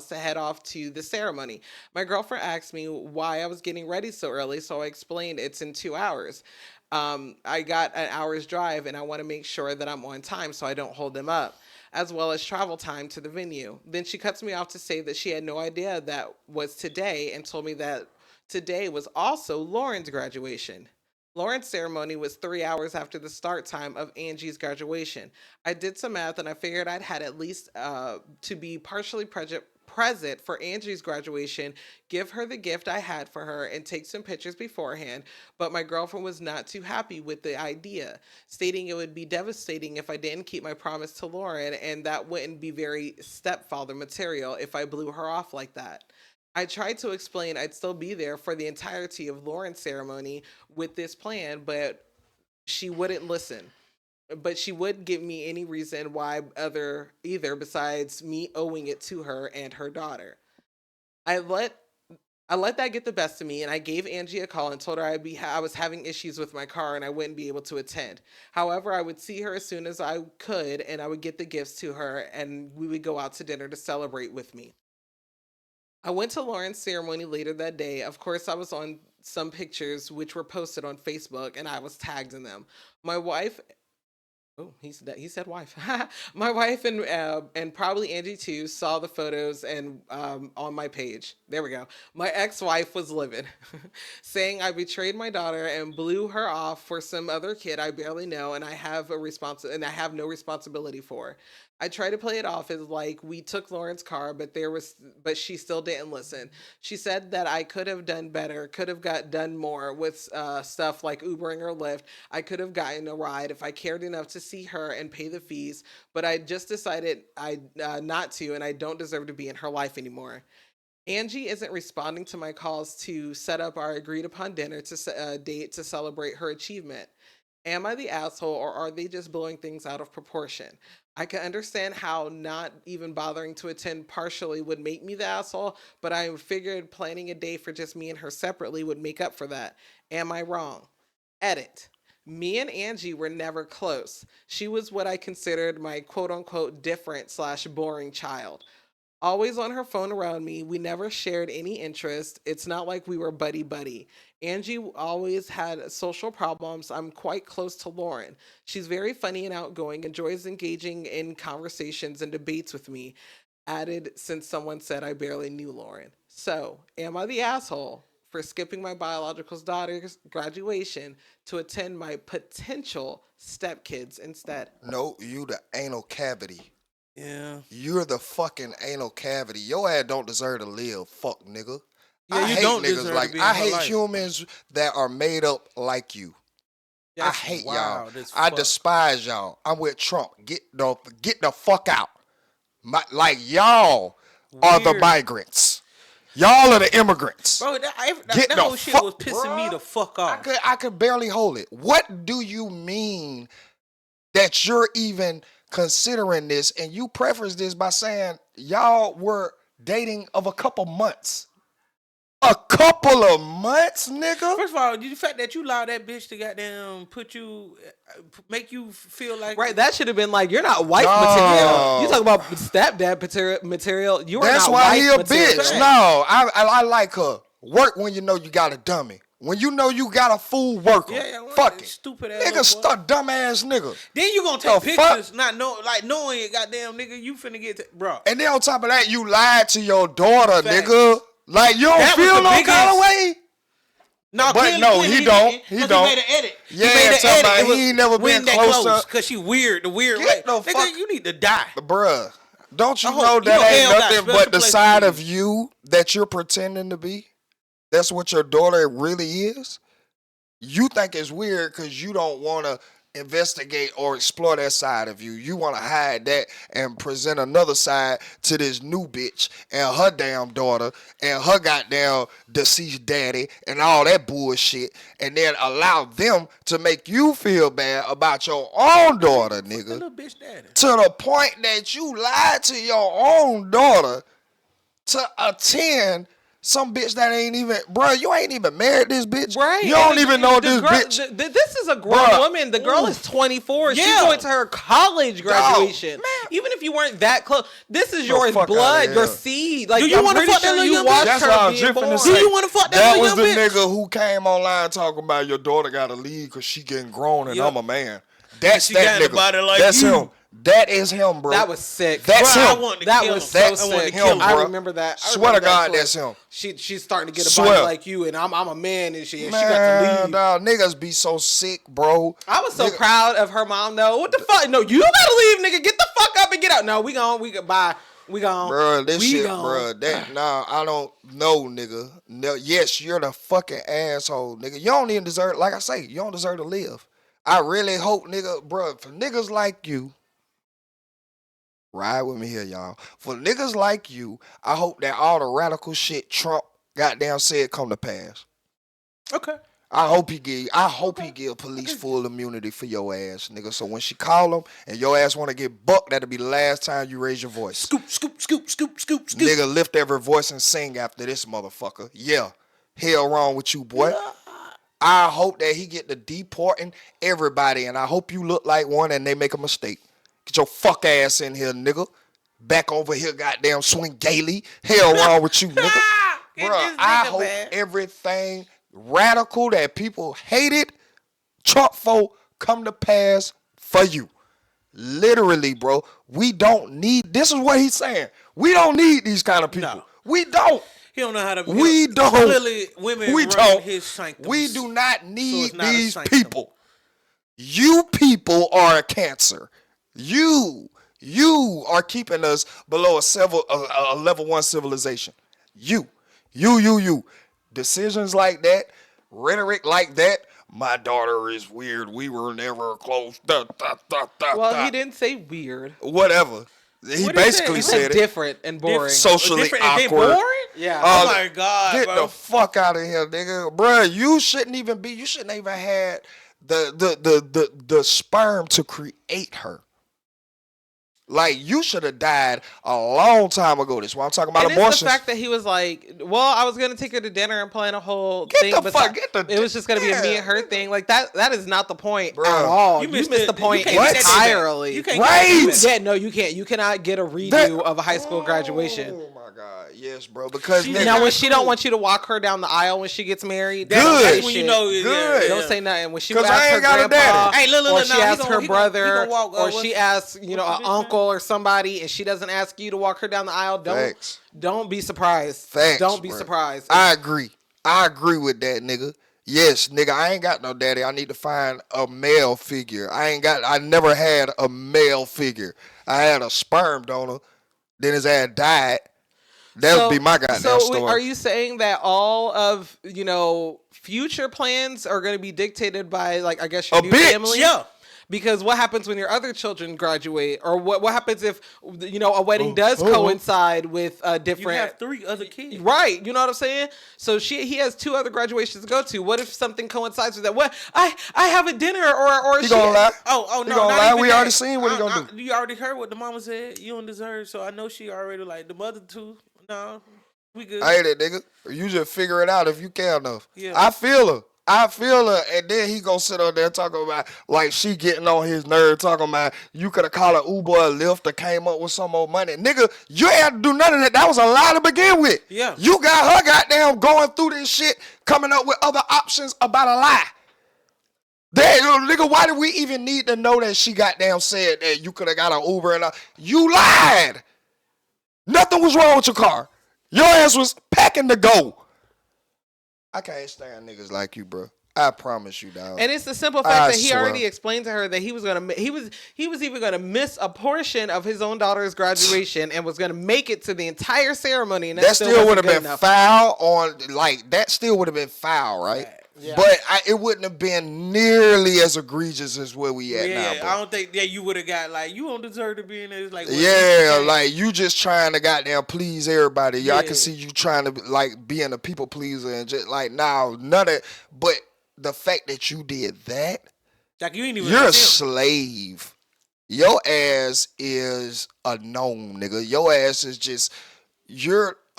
to head off to the ceremony. My girlfriend asked me why I was getting ready so early, so I explained it's in 2 hours. I got an hour's drive, and I want to make sure that I'm on time so I don't hold them up, as well as travel time to the venue. Then she cuts me off to say that she had no idea that was today and told me that today was also Lauren's graduation. Lauren's ceremony was 3 hours after the start time of Angie's graduation. I did some math and I figured I'd had at least to be partially present for Angie's graduation, give her the gift I had for her, and take some pictures beforehand, but my girlfriend was not too happy with the idea, stating it would be devastating if I didn't keep my promise to Lauren, and that wouldn't be very stepfather material if I blew her off like that. I tried to explain I'd still be there for the entirety of Lauren's ceremony with this plan, but she wouldn't listen. But she would give me any reason why either besides me owing it to her and her daughter. I let I let that get the best of me, and I gave Angie a call and told her I was having issues with my car and I wouldn't be able to attend. However, I would see her as soon as I could, and I would get the gifts to her, and we would go out to dinner to celebrate with me. I went to Lauren's ceremony later that day. Of course, I was on some pictures which were posted on Facebook, and I was tagged in them. My wife he said wife. My wife and probably Angie too saw the photos and on my page. There we go. My ex-wife was livid, saying I betrayed my daughter and blew her off for some other kid I barely know, and I have no responsibility for. I tried to play it off as like we took Lauren's car, but she still didn't listen. She said that I could have done better, could have done more with stuff like Ubering or Lyft. I could have gotten a ride if I cared enough to see her and pay the fees, but I just decided I not to, and I don't deserve to be in her life anymore. Angie isn't responding to my calls to set up our agreed upon dinner to date to celebrate her achievement. Am I the asshole, or are they just blowing things out of proportion? I can understand how not even bothering to attend partially would make me the asshole, but I figured planning a day for just me and her separately would make up for that. Am I wrong? Edit. Me and Angie were never close. She was what I considered my quote unquote different/boring child. Always on her phone around me. We never shared any interest. It's not like we were buddy buddy. Angie always had social problems. I'm quite close to Lauren. She's very funny and outgoing, enjoys engaging in conversations and debates with me. Added since someone said I barely knew Lauren. So, am I the asshole for skipping my biological daughter's graduation to attend my potential stepkids instead? No, you the anal cavity. Yeah. You're the fucking anal cavity. Your ass don't deserve to live, fuck nigga. Yeah, I you hate don't niggas deserve like to be in I her hate life. humans that are made up like you. That's I hate wild y'all. as I fuck. despise y'all. I'm with Trump. Get the fuck out. Like y'all are the Weird. migrants. Y'all are the immigrants. Bro, that Get the whole shit fuck- was pissing me Bruh. the fuck off. I could barely hold it. What do you mean that you're even considering this? And you preface this by saying y'all were dating of a couple months. A couple of months, nigga. First of all, the fact that you allowed that bitch to goddamn make you feel like right. That should have been like, you're not wife material. You talk about stepdad material. You are That's not why wife he a material. bitch. No, I like her. Work when you know you got a dummy. When you know you got a fool, work yeah, fuck it. Stupid ass Nigga, stuck dumb ass nigga. Then you gonna take pictures, not knowing it, goddamn nigga, you finna get bro. And then on top of that, you lied to your daughter, nigga. Like you don't feel no kind of way. No, but no, he don't. He don't. He made an edit. Yeah, he ain't never been closer. Cause she weird. The weird way. Nigga, you need to die, bruh. Don't you know that ain't nothing but the side of you that you're pretending to be? That's what your daughter really is. You think it's weird because you don't want to investigate or explore that side of you. You want to hide that and present another side to this new bitch and her damn daughter and her goddamn deceased daddy and all that bullshit, and then allow them to make you feel bad about your own daughter, nigga. Little bitch daddy. To the point that you lied to your own daughter to attend some bitch that ain't even, bro, you ain't even married this bitch. Right. You don't even know this bitch. This is a grown woman. The girl is 24. Yeah. She's going to her college graduation. Even if you weren't that close, this is your blood, your seed. Like, do you want to fuck that little young bitch? That's what I was just finna say. Do you want to fuck that little young bitch? That was the nigga who came online talking about your daughter got to leave because she getting grown and I'm a man. That's that nigga. Like that's him. That is him, bro. That was sick. That's bro, him. That was so sick. I remember that. Swear to God, that's him. She's starting to get a body like you, and I'm a man, and she got to leave. Dog, niggas be so sick, bro. I was so proud of her mom, though. What the fuck? No, you gotta leave, nigga. Get the fuck up and get out. No, we gone. Bye. We gone. Bro, this shit, bro. I don't know, nigga. No, yes, you're the fucking asshole, nigga. You don't even deserve, like I say, you don't deserve to live. I really hope, nigga, bro, for niggas like you, ride with me here, y'all. For niggas like you, I hope that all the radical shit Trump goddamn said come to pass. Okay. I hope he give police full immunity for your ass, nigga. So when she call him and your ass want to get bucked, that'll be the last time you raise your voice. Scoop, scoop, scoop, scoop, scoop, scoop. Nigga, lift every voice and sing after this motherfucker. Yeah. Hell wrong with you, boy. I hope that he get to deporting everybody, and I hope you look like one and they make a mistake. Get your fuck ass in here, nigga. Back over here, goddamn swing gaily. Hell wrong with you, nigga. Bruh, I hope everything radical that people hated, Trump folk, come to pass for you. Literally, bro. We don't need, this is what he's saying. We don't need these kind of people. No. We don't. He don't know how to. We don't. Clearly, women run his sanctums. We do not need these people. You people are a cancer. You are keeping us below a level 1 civilization. You. Decisions like that, rhetoric like that. My daughter is weird. We were never close. Well, he didn't say weird. Whatever. He basically said different and boring. Socially different awkward. And boring? Yeah. Oh my God, get bro. the fuck out of here, nigga. Bruh, you shouldn't even had the sperm to create her. Like, you should have died a long time ago. This is why I'm talking about abortions. It's the fact that he was like, well, I was going to take her to dinner and plan a whole thing. It was just going to be a me and her thing. Like, that is not the point at all. You missed the point entirely. You can't no, you can't. You cannot get a redo of a high school graduation. Oh, my God. Yes, bro. Because now, when she don't want you to walk her down the aisle when she gets married, that's when you know. Good. Don't say nothing. When she asks her grandpa, or she asks her brother, or she asks, an uncle or somebody, and she doesn't ask you to walk her down the aisle, don't be surprised. Facts, don't be surprised. I agree with that, nigga. Yes, nigga, I ain't got no daddy. I need to find a male figure. I never had a male figure. I had a sperm donor, then his ass died. That would be my goddamn story. Are you saying that all of, future plans are going to be dictated by, like, I guess your new family? Yeah. Because what happens when your other children graduate? Or what happens if, a wedding does coincide with a different... You have 3 other kids. Right. You know what I'm saying? So he has 2 other graduations to go to. What if something coincides with that? What? I have a dinner or he gonna lie. Oh, he no. Gonna lie. We already seen what he gonna do. You already heard what the mama said. You don't deserve. So I know she already, like, the mother too. No. We good. I ain't it, nigga. You just figure it out if you care enough. Yeah. I feel her. And then he gonna sit on there talking about like she getting on his nerve, talking about you could have called an Uber or Lyft or came up with some more money. Nigga, you ain't had to do none of that. That was a lie to begin with. Yeah. You got her goddamn going through this shit, coming up with other options about a lie. Damn, nigga, why do we even need to know that she goddamn said that you could have got an Uber and you lied. Nothing was wrong with your car. Your ass was packing to go. I can't stand niggas like you, bro. I promise you, dog. And it's the simple fact that he already explained to her that he was even gonna miss a portion of his own daughter's graduation and was gonna make it to the entire ceremony. And that still would have been foul that still would have been foul, right? Yeah. But it wouldn't have been nearly as egregious as where we at now, bro. I don't think that you would have got like, you don't deserve to be in there. It's like, like you just trying to goddamn please everybody. Yeah. I can see you trying to like being a people pleaser and just like, nah, none of. But the fact that you did that, like you're a slave. Your ass is a gnome, nigga. Your ass is just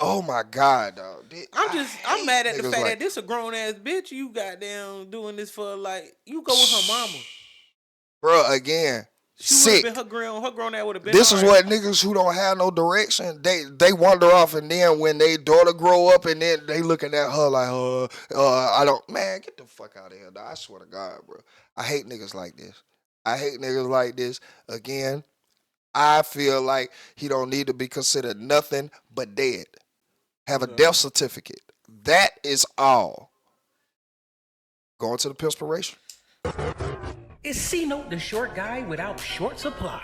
oh my God, dog. I'm mad at the fact that this a grown ass bitch. You goddamn doing this for like, you go with her mama. Bro, again, she sick. Been her grown ass would have been. This is what niggas who don't have no direction, they wander off, and then when they daughter grow up and then they looking at her like, I don't, man, get the fuck out of here, dog. I swear to God, bro. I hate niggas like this. Again, I feel like he don't need to be considered nothing but dead. Have a death certificate. That is all. Going to the Pinspiration. Is C-Note the short guy without short supply?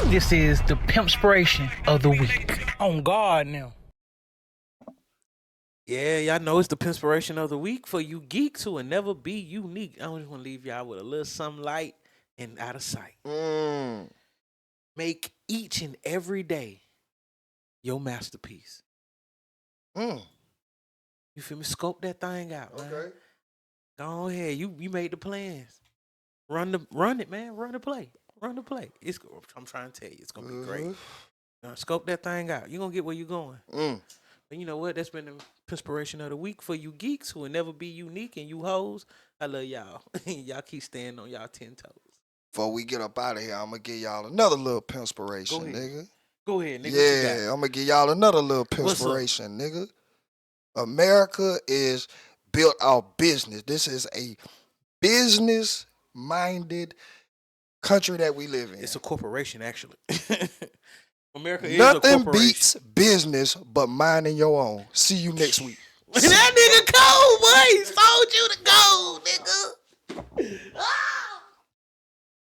This is the Pimpspiration of the week. On guard now. Yeah, y'all know it's the Pimpspiration of the week for you geeks who will never be unique. I just want to leave y'all with a little something light and out of sight. Make each and every day your masterpiece. You feel me? Scope that thing out, man. Okay. Go ahead. You made the plans. Run it, man. Run the play. I'm trying to tell you, it's gonna be great. Scope that thing out. You're gonna get where you're going. But you know what? That's been the Pimpspiration of the week for you geeks who will never be unique, and you hoes. I love y'all. Y'all keep standing on y'all 10 toes. Before we get up out of here, I'm gonna give y'all another little Pimpspiration, nigga. Go ahead, nigga. Yeah, I'm gonna give y'all another little Pimpspiration, nigga. America is built off business. This is a business-minded country that we live in. It's a corporation, actually. America is Nothing a corporation. beats business but minding your own. See you next week. That nigga cold, boy. He sold you the gold, nigga.